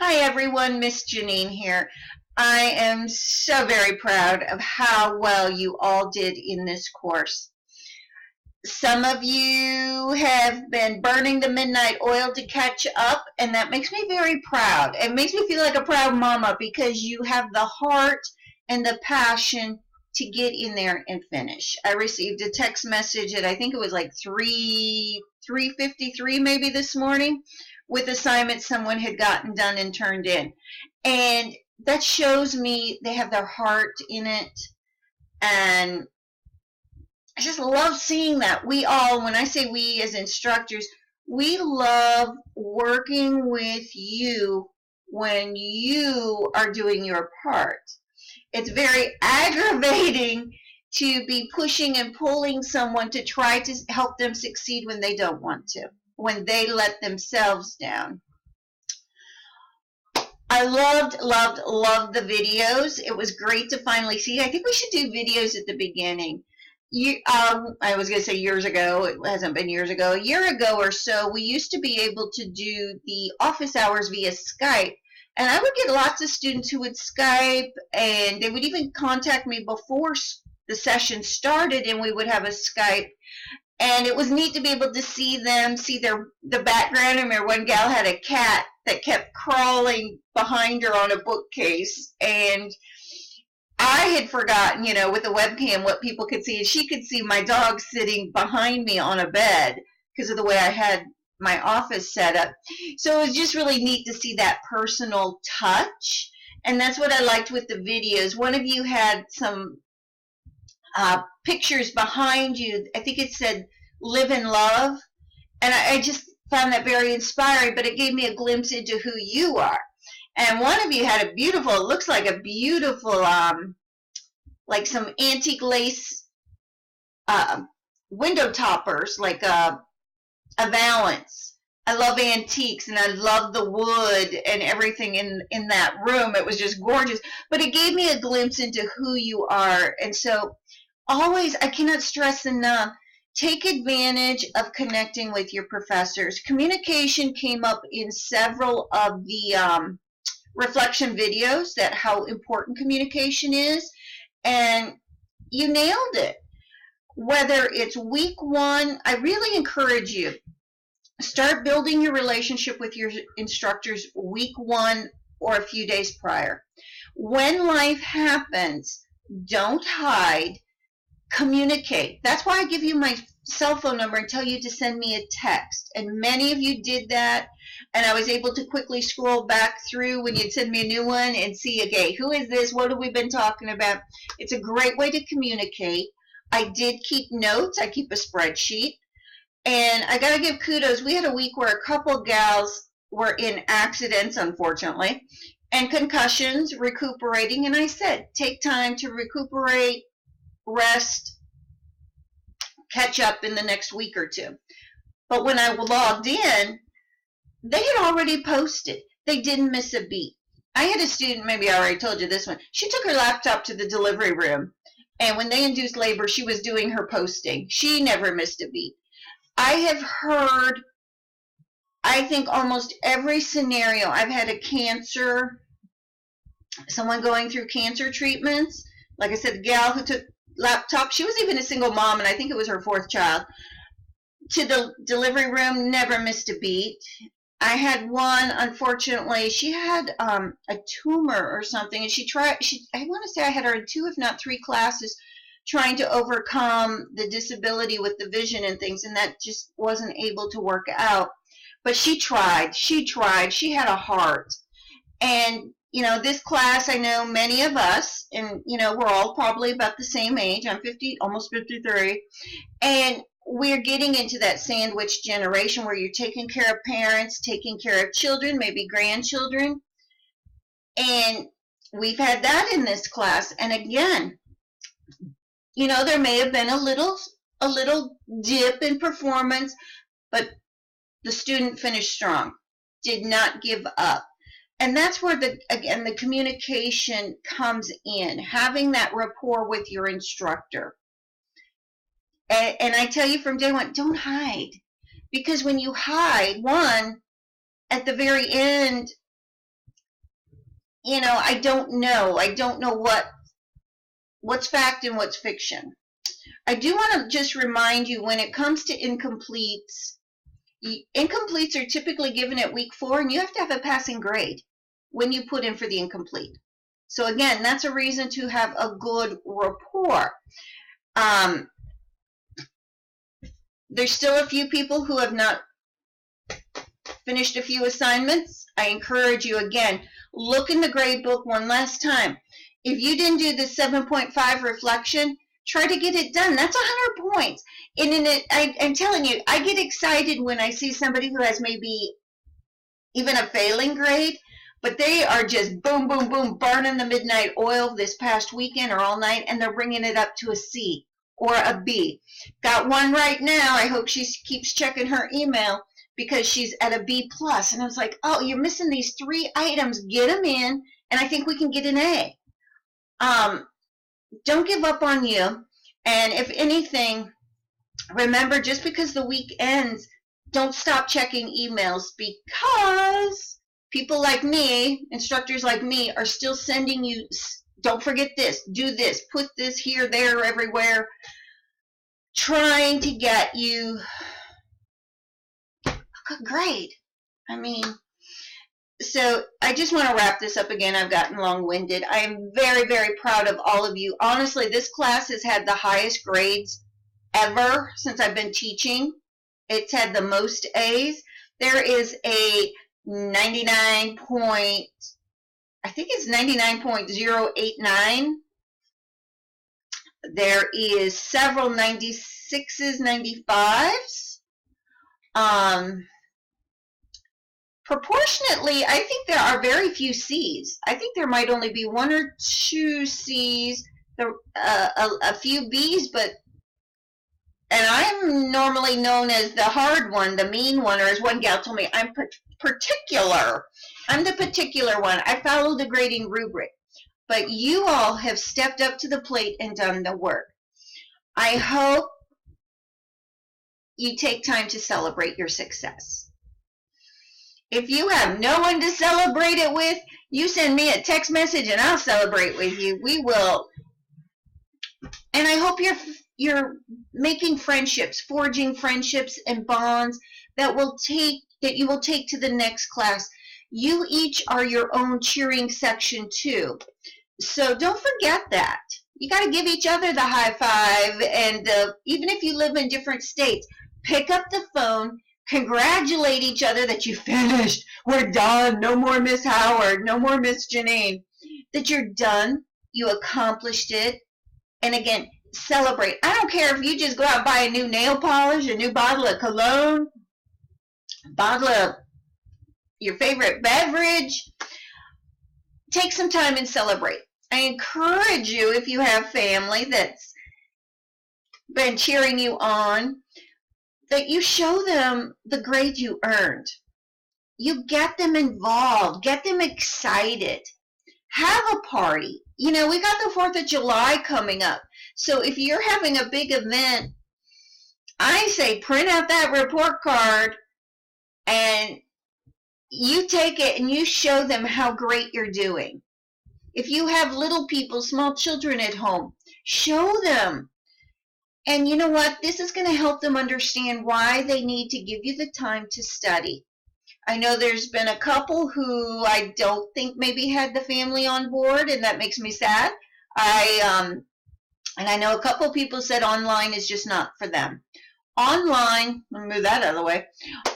Hi everyone, Miss Janine here. I am so very proud of how well you all did in this course. Some of you have been burning the midnight oil to catch up, and that makes me very proud. It makes me feel like a proud mama because you have the heart and the passion to get in there and finish. I received a text message at I think it was like 3:53 maybe this morning with assignments someone had gotten done and turned in. And that shows me they have their heart in it. And I just love seeing that. We all, when I say we as instructors, we love working with you when you are doing your part. It's very aggravating to be pushing and pulling someone to try to help them succeed when they don't want to, when they let themselves down. I loved the videos. It was great to finally see. I think we should do videos at the beginning. I was going to say years ago. It hasn't been years ago. A year ago or so, we used to be able to do the office hours via Skype. And I would get lots of students who would Skype, and they would even contact me before the session started, and we would have a Skype. And it was neat to be able to see them, see the background. I remember one gal had a cat that kept crawling behind her on a bookcase, and I had forgotten, with the webcam what people could see. And she could see my dog sitting behind me on a bed because of the way I had my office set up. So it was just really neat to see that personal touch. And that's what I liked with the videos. One of you had some pictures behind you. I think it said live and love. And I just found that very inspiring, but it gave me a glimpse into who you are. And one of you had a beautiful, it looks like a beautiful, like some antique lace window toppers, like a valance. I love antiques, and I love the wood and everything in that room. It was just gorgeous. But it gave me a glimpse into who you are. And so always, I cannot stress enough, take advantage of connecting with your professors. Communication came up in several of the reflection videos, that how important communication is, and you nailed it. Whether it's week one, I really encourage you, start building your relationship with your instructors week one or a few days prior. When life happens, don't hide, communicate. That's why I give you my cell phone number and tell you to send me a text. And many of you did that, and I was able to quickly scroll back through when you'd send me a new one and see, okay, who is this? What have we been talking about? It's a great way to communicate. I did keep notes. I keep a spreadsheet. And I got to give kudos. We had a week where a couple gals were in accidents, unfortunately, and concussions, recuperating. And I said, take time to recuperate, rest, catch up in the next week or two. But when I logged in, they had already posted. They didn't miss a beat. I had a student, maybe I already told you this one, she took her laptop to the delivery room, and when they induced labor, she was doing her posting. She never missed a beat. I have heard, I think, almost every scenario. I've had a cancer, someone going through cancer treatments. Like I said, the gal who took laptop, she was even a single mom, and I think it was her fourth child, to the delivery room, never missed a beat. I had one, unfortunately, she had a tumor or something, and I want to say I had her in 2, if not 3 classes, trying to overcome the disability with the vision and things, and that just wasn't able to work out. But she tried, she had a heart. And this class, I know many of us, and we're all probably about the same age. I'm 50, almost 53, and we're getting into that sandwich generation where you're taking care of parents, taking care of children, maybe grandchildren, and we've had that in this class. And again, there may have been a little dip in performance, but the student finished strong, did not give up. And that's where the communication comes in, having that rapport with your instructor. And I tell you from day one, don't hide. Because when you hide, one, at the very end, I don't know. I don't know what's fact and what's fiction. I do want to just remind you, when it comes to incompletes are typically given at week 4, and you have to have a passing grade when you put in for the incomplete. So again, that's a reason to have a good rapport. There's still a few people who have not finished a few assignments. I encourage you, again, look in the grade book one last time. If you didn't do the 7.5 reflection, try to get it done. That's 100 points. And I'm telling you, I get excited when I see somebody who has maybe even a failing grade, but they are just boom, boom, boom, burning the midnight oil this past weekend or all night, and they're bringing it up to a C or a B. Got one right now. I hope she keeps checking her email, because she's at a B+. And I was like, oh, you're missing these 3 items. Get them in, and I think we can get an A. Don't give up on you. And if anything, remember, just because the week ends, don't stop checking emails, because people like me, instructors like me, are still sending you, don't forget this, do this, put this here, there, everywhere, trying to get you a good grade. So I just want to wrap this up again. I've gotten long-winded. I am very, very proud of all of you. Honestly, this class has had the highest grades ever since I've been teaching. It's had the most A's. There is a 99.089. There is several 96s, 95s. Proportionately, I think there are very few C's. I think there might only be 1 or 2 C's, a few B's, and I'm normally known as the hard one, the mean one, or as one gal told me, I'm particular. I'm the particular one. I follow the grading rubric. But you all have stepped up to the plate and done the work. I hope you take time to celebrate your success. If you have no one to celebrate it with, you send me a text message and I'll celebrate with you. We will. And I hope you're making friendships, forging friendships and bonds that you will take to the next class. You each are your own cheering section too. So don't forget that. You got to give each other the high five, and even if you live in different states, pick up the phone, congratulate each other that you finished. We're done. No more Miss Howard. No more Miss Janine. That you're done. You accomplished it. And again, celebrate. I don't care if you just go out and buy a new nail polish, a new bottle of cologne, bottle of your favorite beverage. Take some time and celebrate. I encourage you, if you have family that's been cheering you on, that you show them the grade you earned. You get them involved, get them excited. Have a party. We got the 4th of July coming up. So if you're having a big event, I say print out that report card and you take it and you show them how great you're doing. If you have little people, small children at home, show them. And you know what? This is going to help them understand why they need to give you the time to study. I know there's been a couple who I don't think maybe had the family on board, and that makes me sad. And I know a couple people said online is just not for them. Online, let me move that out of the way.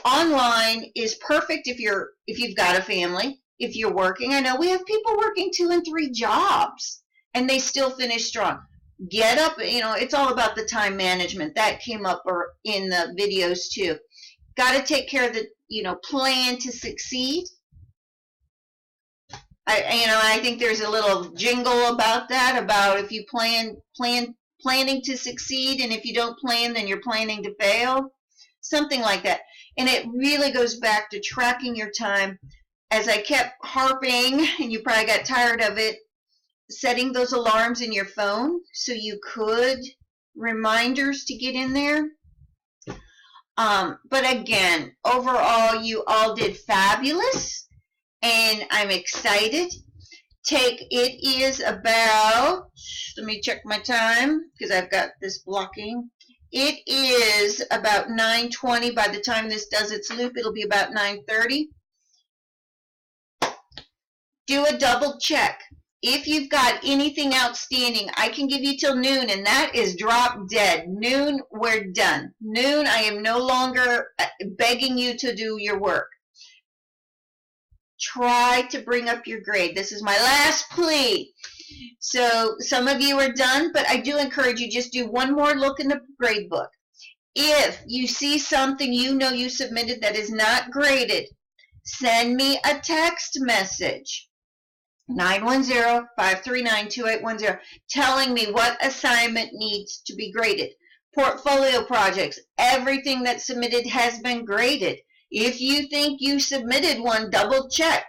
Online is perfect if you've got a family, if you're working. I know we have people working 2 and 3 jobs, and they still finish strong. Get up, it's all about the time management. That came up in the videos too. Got to take care of the, plan to succeed. I think there's a little jingle about that, about if you planning to succeed, and if you don't plan, then you're planning to fail. Something like that. And it really goes back to tracking your time. As I kept harping, and you probably got tired of it, setting those alarms in your phone so you could reminders to get in there. But again, overall, you all did fabulous, and I'm excited. It is about, let me check my time because I've got this blocking. It is about 9:20. By the time this does its loop, it'll be about 9:30. Do a double check. If you've got anything outstanding, I can give you till noon, and that is drop dead. Noon, we're done. Noon, I am no longer begging you to do your work. Try to bring up your grade. This is my last plea. So some of you are done, but I do encourage you, just do one more look in the grade book. If you see something you know you submitted that is not graded, send me a text message. 910-539-2810, telling me what assignment needs to be graded. Portfolio projects, everything that's submitted has been graded. If you think you submitted one, double check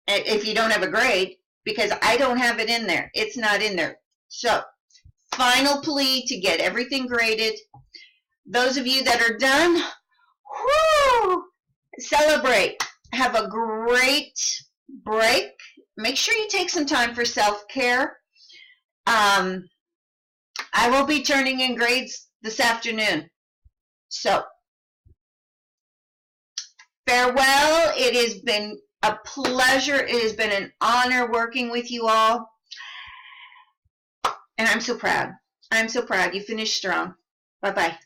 if you don't have a grade, because I don't have it in there. It's not in there. So, final plea to get everything graded. Those of you that are done, whoo, celebrate. Have a great break. Make sure you take some time for self-care. I will be turning in grades this afternoon. So, farewell. It has been a pleasure. It has been an honor working with you all. And I'm so proud. I'm so proud. You finished strong. Bye-bye.